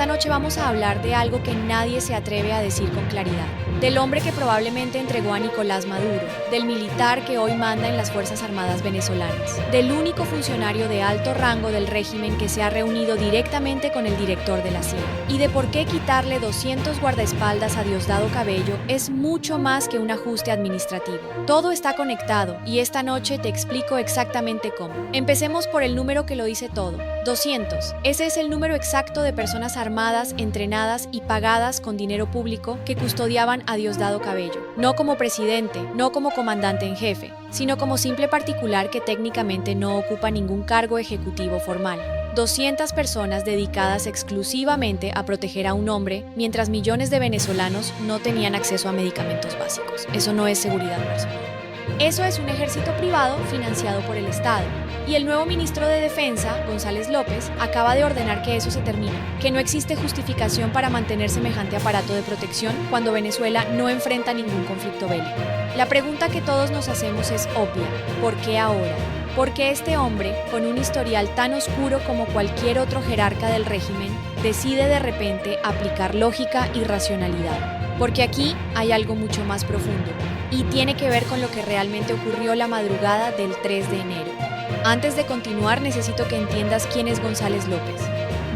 noche vamos a hablar de algo que nadie se atreve a decir con claridad. Del hombre que probablemente entregó a Nicolás Maduro, del militar que hoy manda en las Fuerzas Armadas venezolanas, del único funcionario de alto rango del régimen que se ha reunido directamente con el director de la CIA, y de por qué quitarle 200 guardaespaldas a Diosdado Cabello es mucho más que un ajuste administrativo. Todo está conectado y esta noche te explico exactamente cómo. Empecemos por el número que lo dice todo: 200. Ese es el número exacto de personas armadas, entrenadas y pagadas con dinero público que custodiaban a Diosdado Cabello, no como presidente, no como comandante en jefe, sino como simple particular que técnicamente no ocupa ningún cargo ejecutivo formal. 200 personas dedicadas exclusivamente a proteger a un hombre, mientras millones de venezolanos no tenían acceso a medicamentos básicos. Eso no es seguridad personal. Eso es un ejército privado financiado por el Estado. Y el nuevo ministro de Defensa, González López, acaba de ordenar que eso se termine, que no existe justificación para mantener semejante aparato de protección cuando Venezuela no enfrenta ningún conflicto bélico. La pregunta que todos nos hacemos es obvia: ¿por qué ahora? ¿Por qué este hombre, con un historial tan oscuro como cualquier otro jerarca del régimen, decide de repente aplicar lógica y racionalidad? Porque aquí hay algo mucho más profundo, y tiene que ver con lo que realmente ocurrió la madrugada del 3 de enero. Antes de continuar, necesito que entiendas quién es González López.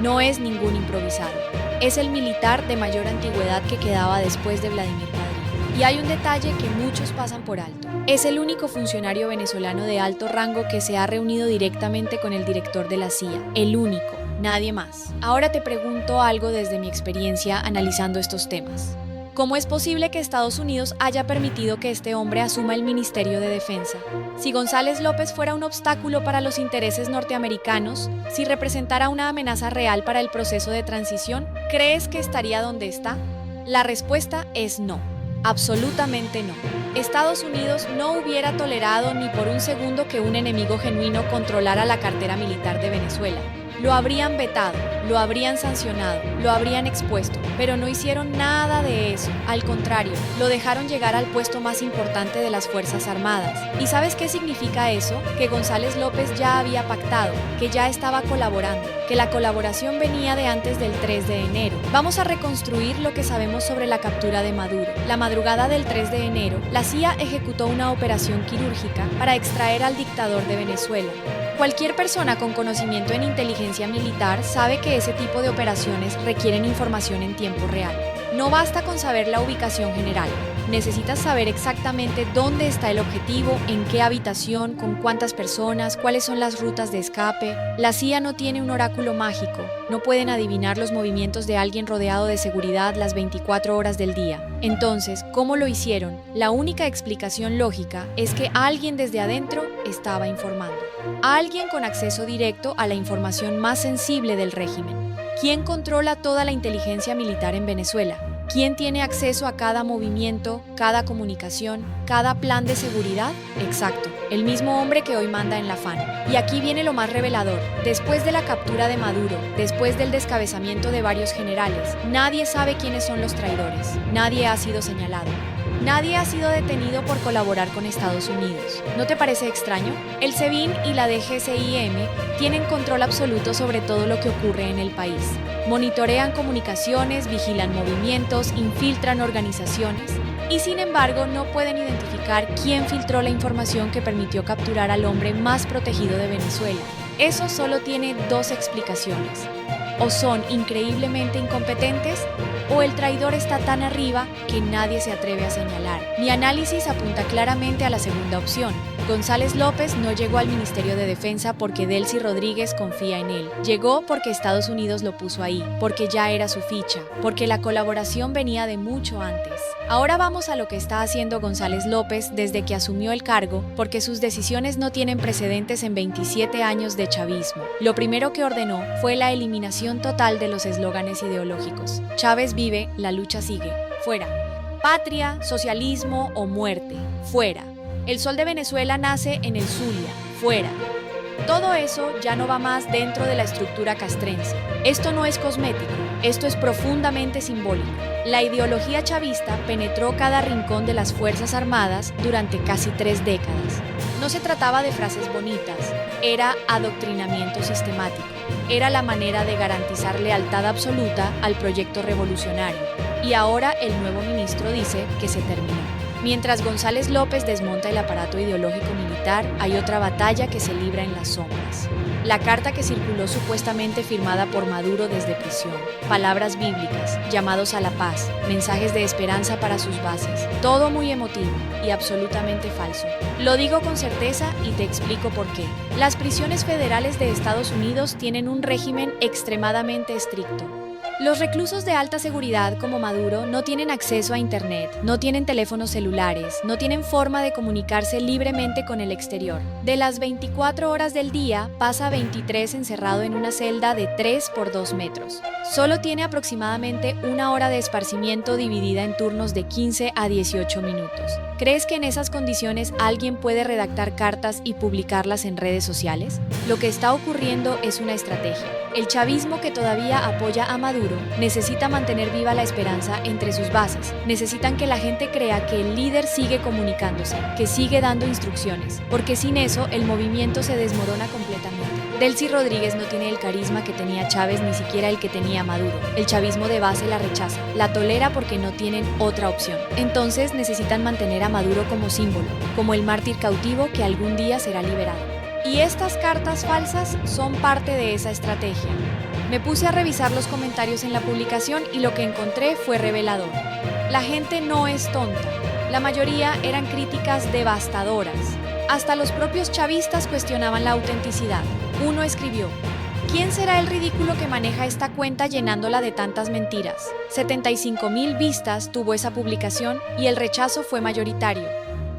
No es ningún improvisado. Es el militar de mayor antigüedad que quedaba después de Vladimir Padrino. Y hay un detalle que muchos pasan por alto. Es el único funcionario venezolano de alto rango que se ha reunido directamente con el director de la CIA. El único, nadie más. Ahora te pregunto algo desde mi experiencia analizando estos temas. ¿Cómo es posible que Estados Unidos haya permitido que este hombre asuma el Ministerio de Defensa? Si González López fuera un obstáculo para los intereses norteamericanos, si representara una amenaza real para el proceso de transición, ¿crees que estaría donde está? La respuesta es no, absolutamente no. Estados Unidos no hubiera tolerado ni por un segundo que un enemigo genuino controlara la cartera militar de Venezuela. Lo habrían vetado, lo habrían sancionado, lo habrían expuesto, pero no hicieron nada de eso. Al contrario, lo dejaron llegar al puesto más importante de las Fuerzas Armadas. ¿Y sabes qué significa eso? Que González López ya había pactado, que ya estaba colaborando, que la colaboración venía de antes del 3 de enero. Vamos a reconstruir lo que sabemos sobre la captura de Maduro. La madrugada del 3 de enero, la CIA ejecutó una operación quirúrgica para extraer al dictador de Venezuela. Cualquier persona con conocimiento en inteligencia militar sabe que ese tipo de operaciones requieren información en tiempo real. No basta con saber la ubicación general. Necesitas saber exactamente dónde está el objetivo, en qué habitación, con cuántas personas, cuáles son las rutas de escape. La CIA no tiene un oráculo mágico. No pueden adivinar los movimientos de alguien rodeado de seguridad las 24 horas del día. Entonces, ¿cómo lo hicieron? La única explicación lógica es que alguien desde adentro estaba informando. Alguien con acceso directo a la información más sensible del régimen. ¿Quién controla toda la inteligencia militar en Venezuela? ¿Quién tiene acceso a cada movimiento, cada comunicación, cada plan de seguridad? Exacto, el mismo hombre que hoy manda en la FAN. Y aquí viene lo más revelador. Después de la captura de Maduro, después del descabezamiento de varios generales, nadie sabe quiénes son los traidores. Nadie ha sido señalado. Nadie ha sido detenido por colaborar con Estados Unidos. ¿No te parece extraño? El SEBIN y la DGCIM tienen control absoluto sobre todo lo que ocurre en el país. Monitorean comunicaciones, vigilan movimientos, infiltran organizaciones y sin embargo no pueden identificar quién filtró la información que permitió capturar al hombre más protegido de Venezuela. Eso solo tiene dos explicaciones. O son increíblemente incompetentes, o el traidor está tan arriba que nadie se atreve a señalar. Mi análisis apunta claramente a la segunda opción. González López no llegó al Ministerio de Defensa porque Delcy Rodríguez confía en él. Llegó porque Estados Unidos lo puso ahí, porque ya era su ficha, porque la colaboración venía de mucho antes. Ahora vamos a lo que está haciendo González López desde que asumió el cargo, porque sus decisiones no tienen precedentes en 27 años de chavismo. Lo primero que ordenó fue la eliminación total de los eslóganes ideológicos. Chávez vive, la lucha sigue. Fuera. Patria, socialismo o muerte. Fuera. El sol de Venezuela nace en el Zulia. Fuera. Todo eso ya no va más dentro de la estructura castrense. Esto no es cosmético, esto es profundamente simbólico. La ideología chavista penetró cada rincón de las Fuerzas Armadas durante casi 3 décadas. No se trataba de frases bonitas, era adoctrinamiento sistemático. Era la manera de garantizar lealtad absoluta al proyecto revolucionario. Y ahora el nuevo ministro dice que se terminó. Mientras González López desmonta el aparato ideológico militar, hay otra batalla que se libra en las sombras. La carta que circuló supuestamente firmada por Maduro desde prisión, palabras bíblicas, llamados a la paz, mensajes de esperanza para sus bases, todo muy emotivo y absolutamente falso. Lo digo con certeza y te explico por qué. Las prisiones federales de Estados Unidos tienen un régimen extremadamente estricto. Los reclusos de alta seguridad como Maduro no tienen acceso a Internet, no tienen teléfonos celulares, no tienen forma de comunicarse libremente con el exterior. De las 24 horas del día, pasa 23 encerrado en una celda de 3 por 2 metros. Solo tiene aproximadamente una hora de esparcimiento dividida en turnos de 15 a 18 minutos. ¿Crees que en esas condiciones alguien puede redactar cartas y publicarlas en redes sociales? Lo que está ocurriendo es una estrategia. El chavismo, que todavía apoya a Maduro, necesita mantener viva la esperanza entre sus bases. Necesitan que la gente crea que el líder sigue comunicándose, que sigue dando instrucciones, porque sin eso el movimiento se desmorona completamente. Delcy Rodríguez no tiene el carisma que tenía Chávez, ni siquiera el que tenía Maduro. El chavismo de base la rechaza, la tolera porque no tienen otra opción. Entonces necesitan mantener a Maduro como símbolo, como el mártir cautivo que algún día será liberado. Y estas cartas falsas son parte de esa estrategia. Me puse a revisar los comentarios en la publicación y lo que encontré fue revelador. La gente no es tonta. La mayoría eran críticas devastadoras. Hasta los propios chavistas cuestionaban la autenticidad. Uno escribió: ¿quién será el ridículo que maneja esta cuenta llenándola de tantas mentiras? 75,000 vistas tuvo esa publicación y el rechazo fue mayoritario.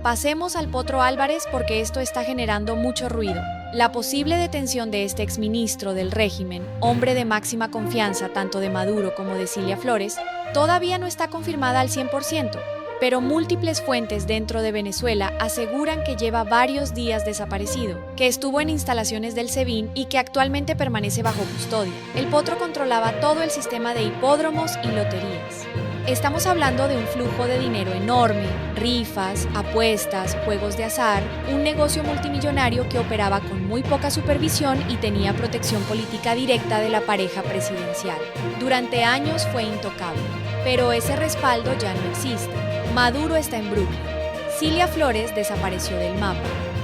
Pasemos al Potro Álvarez porque esto está generando mucho ruido. La posible detención de este exministro del régimen, hombre de máxima confianza tanto de Maduro como de Cilia Flores, todavía no está confirmada al 100%, pero múltiples fuentes dentro de Venezuela aseguran que lleva varios días desaparecido, que estuvo en instalaciones del SEBIN y que actualmente permanece bajo custodia. El Potro controlaba todo el sistema de hipódromos y loterías. Estamos hablando de un flujo de dinero enorme, rifas, apuestas, juegos de azar, un negocio multimillonario que operaba con muy poca supervisión y tenía protección política directa de la pareja presidencial. Durante años fue intocable, pero ese respaldo ya no existe. Maduro está en Brooklyn. Cilia Flores desapareció del mapa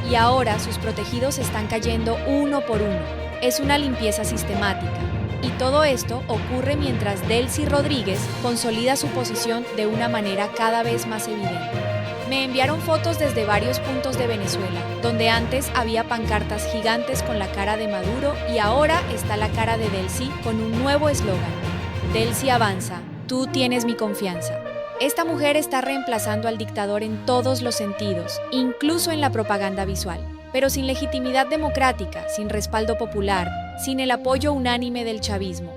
y ahora sus protegidos están cayendo uno por uno. Es una limpieza sistemática. Y todo esto ocurre mientras Delcy Rodríguez consolida su posición de una manera cada vez más evidente. Me enviaron fotos desde varios puntos de Venezuela, donde antes había pancartas gigantes con la cara de Maduro y ahora está la cara de Delcy con un nuevo eslogan: Delcy avanza, tú tienes mi confianza. Esta mujer está reemplazando al dictador en todos los sentidos, incluso en la propaganda visual, pero sin legitimidad democrática, sin respaldo popular, sin el apoyo unánime del chavismo.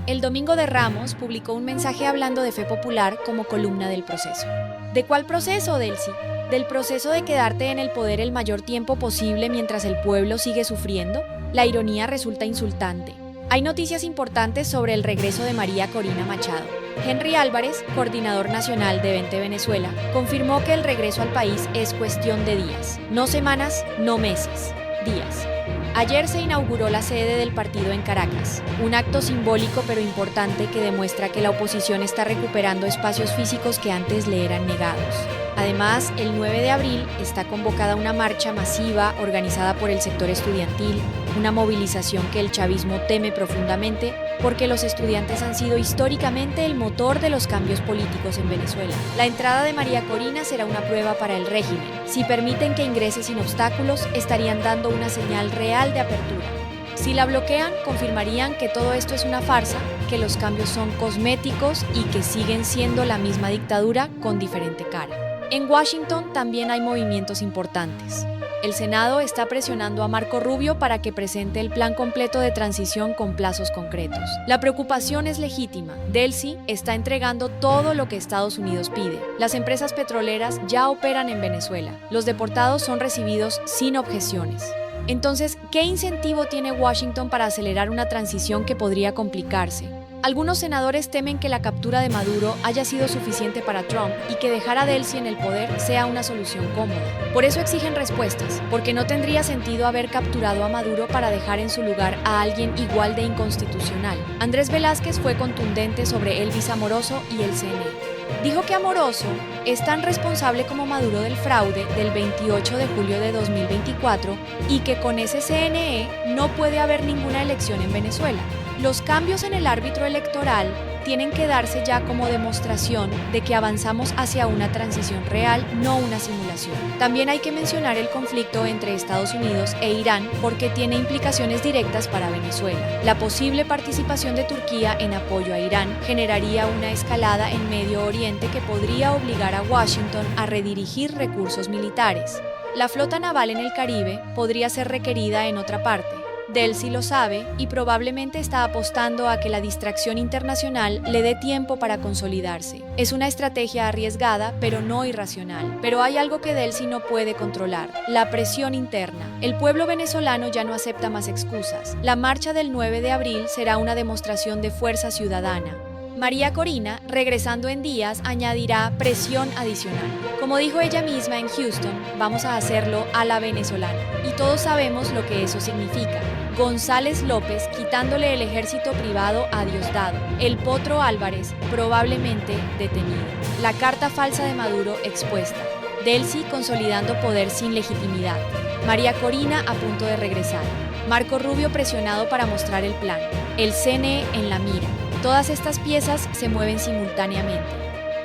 El Domingo de Ramos publicó un mensaje hablando de fe popular como columna del proceso. ¿De cuál proceso, Delcy? ¿Del proceso de quedarte en el poder el mayor tiempo posible mientras el pueblo sigue sufriendo? La ironía resulta insultante. Hay noticias importantes sobre el regreso de María Corina Machado. Henry Álvarez, coordinador nacional de Vente Venezuela, confirmó que el regreso al país es cuestión de días, no semanas, no meses, días. Ayer se inauguró la sede del partido en Caracas, un acto simbólico pero importante que demuestra que la oposición está recuperando espacios físicos que antes le eran negados. Además, el 9 de abril está convocada una marcha masiva organizada por el sector estudiantil, una movilización que el chavismo teme profundamente porque los estudiantes han sido históricamente el motor de los cambios políticos en Venezuela. La entrada de María Corina será una prueba para el régimen. Si permiten que ingrese sin obstáculos, estarían dando una señal real de apertura. Si la bloquean, confirmarían que todo esto es una farsa, que los cambios son cosméticos y que siguen siendo la misma dictadura con diferente cara. En Washington también hay movimientos importantes. El Senado está presionando a Marco Rubio para que presente el plan completo de transición con plazos concretos. La preocupación es legítima. Delcy está entregando todo lo que Estados Unidos pide. Las empresas petroleras ya operan en Venezuela. Los deportados son recibidos sin objeciones. Entonces, ¿qué incentivo tiene Washington para acelerar una transición que podría complicarse? Algunos senadores temen que la captura de Maduro haya sido suficiente para Trump y que dejar a Delcy en el poder sea una solución cómoda. Por eso exigen respuestas, porque no tendría sentido haber capturado a Maduro para dejar en su lugar a alguien igual de inconstitucional. Andrés Velázquez fue contundente sobre Elvis Amoroso y el CNE. Dijo que Amoroso es tan responsable como Maduro del fraude del 28 de julio de 2024 y que con ese CNE no puede haber ninguna elección en Venezuela. Los cambios en el árbitro electoral tienen que darse ya como demostración de que avanzamos hacia una transición real, no una simulación. También hay que mencionar el conflicto entre Estados Unidos e Irán porque tiene implicaciones directas para Venezuela. La posible participación de Turquía en apoyo a Irán generaría una escalada en Medio Oriente que podría obligar a Washington a redirigir recursos militares. La flota naval en el Caribe podría ser requerida en otra parte. Delcy lo sabe y probablemente está apostando a que la distracción internacional le dé tiempo para consolidarse. Es una estrategia arriesgada, pero no irracional. Pero hay algo que Delcy no puede controlar: la presión interna. El pueblo venezolano ya no acepta más excusas. La marcha del 9 de abril será una demostración de fuerza ciudadana. María Corina, regresando en días, añadirá presión adicional. Como dijo ella misma en Houston, vamos a hacerlo a la venezolana. Y todos sabemos lo que eso significa. González López quitándole el ejército privado a Diosdado. El Potro Álvarez probablemente detenido. La carta falsa de Maduro expuesta. Delcy consolidando poder sin legitimidad. María Corina a punto de regresar. Marco Rubio presionado para mostrar el plan. El CNE en la mira. Todas estas piezas se mueven simultáneamente.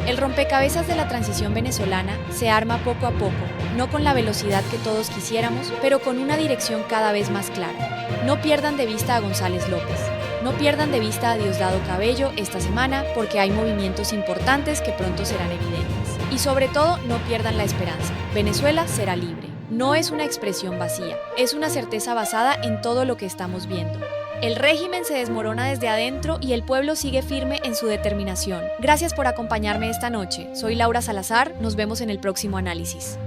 El rompecabezas de la transición venezolana se arma poco a poco, no con la velocidad que todos quisiéramos, pero con una dirección cada vez más clara. No pierdan de vista a González López. No pierdan de vista a Diosdado Cabello esta semana porque hay movimientos importantes que pronto serán evidentes. Y sobre todo, no pierdan la esperanza. Venezuela será libre. No es una expresión vacía, es una certeza basada en todo lo que estamos viendo. El régimen se desmorona desde adentro y el pueblo sigue firme en su determinación. Gracias por acompañarme esta noche. Soy Laura Salazar, nos vemos en el próximo análisis.